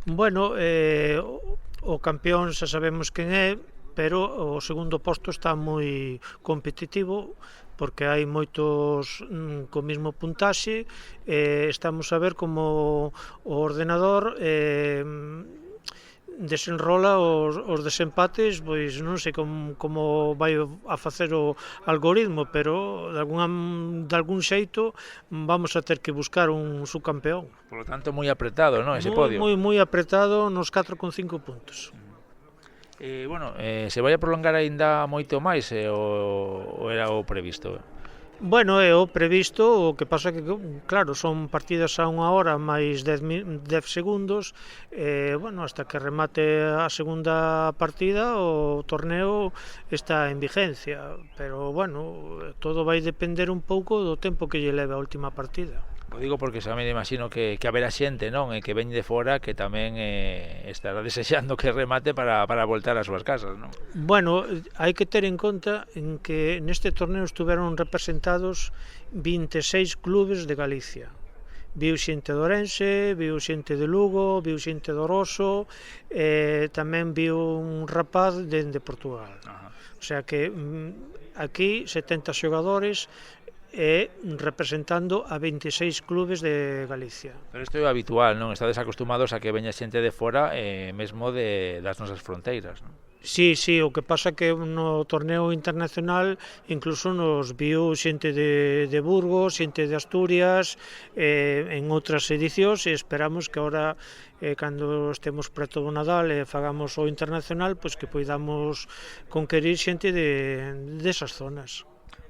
Bueno, o campeón xa sabemos quen é, pero o segundo posto está moi competitivo porque hai moitos co mesmo puntaxe. Estamos a ver como o ordenador desenrola os desempates, pois non sei como vai a facer o algoritmo, pero de algún xeito vamos a ter que buscar un subcampeón. Por lo tanto, moi apretado, non, ese Moi, podio. moi, moi apretado nos 4,5 puntos. Bueno, se vai a prolongar aínda moito máis ou era o previsto? Bueno, é o previsto, o que pasa que, claro, son partidas a unha hora máis 10 segundos, bueno, hasta que remate a segunda partida o torneo está en vigencia, pero, bueno, todo vai depender un pouco do tempo que lle leve a última partida. O digo porque xa me imagino que haberá xente, non, e que ven de fora que tamén estará desexando que remate para voltar ás súas casas, non? Bueno, hai que ter en conta en que neste torneo estiveron representados 26 clubes de Galicia. Viu xente de Ourense, viu xente de Lugo, viu xente de Oroso, tamén viu un rapaz de Portugal. Ajá. O sea que aquí 70 xogadores representando a 26 clubes de Galicia. Pero isto é habitual, non? Estades acostumados a que veña xente de fora, mesmo das nosas fronteiras, non? Sí, sí, o que pasa que no torneo internacional incluso nos viu xente de Burgos, xente de Asturias, en outras edicións, e esperamos que agora, cando estemos preto do Nadal e fagamos o internacional, pois que poidamos conquerir xente desas zonas.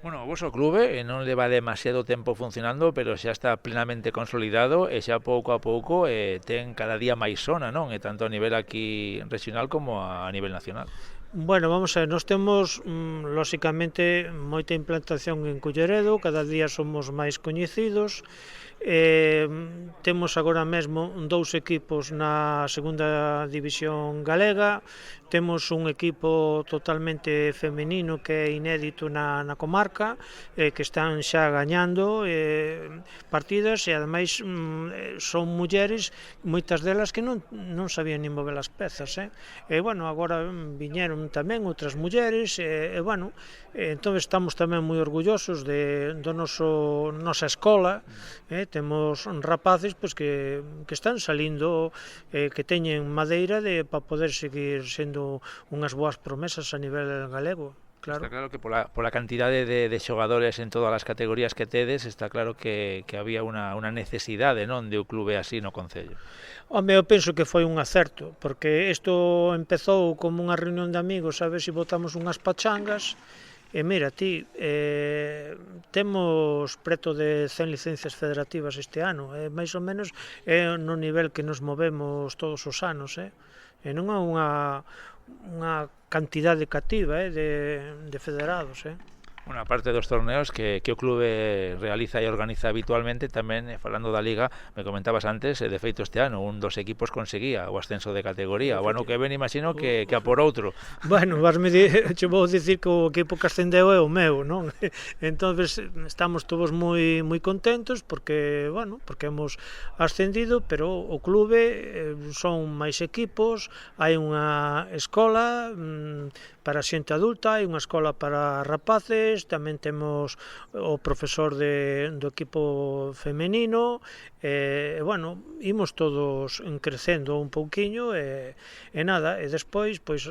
Bueno, o voso clube non leva demasiado tempo funcionando, pero xa está plenamente consolidado e xa pouco a pouco ten cada día máis zona, non? E tanto a nivel aquí regional como a nivel nacional. Bueno, vamos a ver, nós temos, lóxicamente, moita implantación en Culleredo, cada día somos máis coñecidos, temos agora mesmo dous equipos na segunda división galega, temos un equipo totalmente femenino que é inédito na comarca, que están xa gañando partidas e ademais son mulleres, moitas delas que non sabían nin mover as pezas, e bueno, agora viñeron tamén outras mulleres, bueno, entón estamos tamén moi orgullosos do nosa escola, temos rapaces pois que están salindo, que teñen madeira para poder seguir sendo unhas boas promesas a nivel galego. Claro. Está claro que pola cantidade de xogadores en todas as categorías que tedes, está claro que había unha necesidade, non, de un clube así no Concello. Home, eu penso que foi un acerto, porque isto empezou como unha reunión de amigos, a ver se botamos unhas pachangas, e mira, ti, temos preto de 100 licencias federativas este ano, máis ou menos é no nivel que nos movemos todos os anos, e non é unha cantidade cativa de federados. Bueno, aparte dos torneos que o clube realiza e organiza habitualmente, tamén, falando da Liga, me comentabas antes, de feito este ano, un dos equipos conseguía o ascenso de categoría. O ano que ven, imagino que a por outro. Bueno, che vou dicir que o equipo que ascendeu é o meu, non? Entonces estamos todos moi contentos porque, bueno, porque hemos ascendido, pero o clube son máis equipos, hai unha escola para xente adulta, hai unha escola para rapaces, tamén temos o profesor do equipo femenino, bueno, imos todos crecendo un pouquiño e nada, e despois pois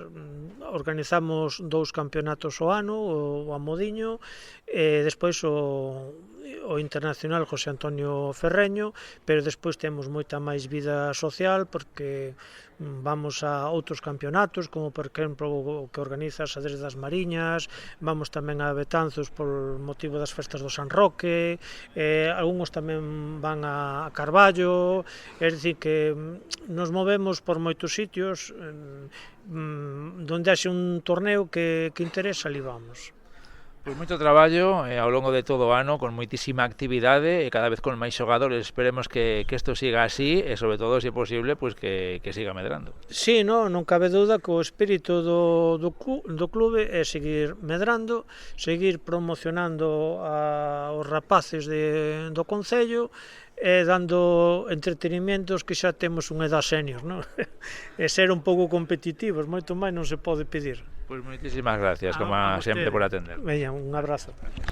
organizamos 2 campeonatos ao ano, o Amodiño e despois o internacional José Antonio Ferreño, pero despois temos moita máis vida social porque vamos a outros campeonatos, como por exemplo o que organiza Xadrez das Mariñas, vamos tamén a Betanzos por motivo das festas do San Roque, algúns tamén van a Carballo, é dicir que nos movemos por moitos sitios, donde haxe un torneo que interesa, ali vamos. Pois moito traballo ao longo de todo o ano, con moitísima actividade e cada vez con máis xogadores. Esperemos que isto siga así e, sobre todo, se é posible, pois que siga medrando. Sí, non cabe dúda que o espírito do clube é seguir medrando, seguir promocionando aos rapaces do Concello e dando entretenimientos que xa temos unha edad senior, non? E ser un pouco competitivos, moito máis non se pode pedir. Pois moitísimas gracias, como A sempre, vostede. por atender. Veña, un abrazo.